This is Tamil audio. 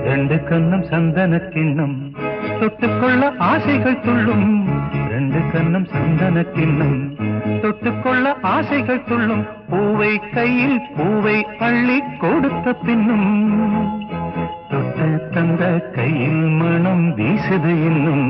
ரெண்டு கண்ணம் சந்தன கிண்ணம் தொட்டுக்கொள்ள ஆசைகள் துள்ளும். ரெண்டு கண்ணம் சந்தன கிண்ணம் தொட்டுக்கொள்ள ஆசைகள் துள்ளும். பூவை கையில் பூவை அள்ளி கொடுத்த பின்னும் தொட்டு தந்த கையில் மனம் வீசுது இன்னும்.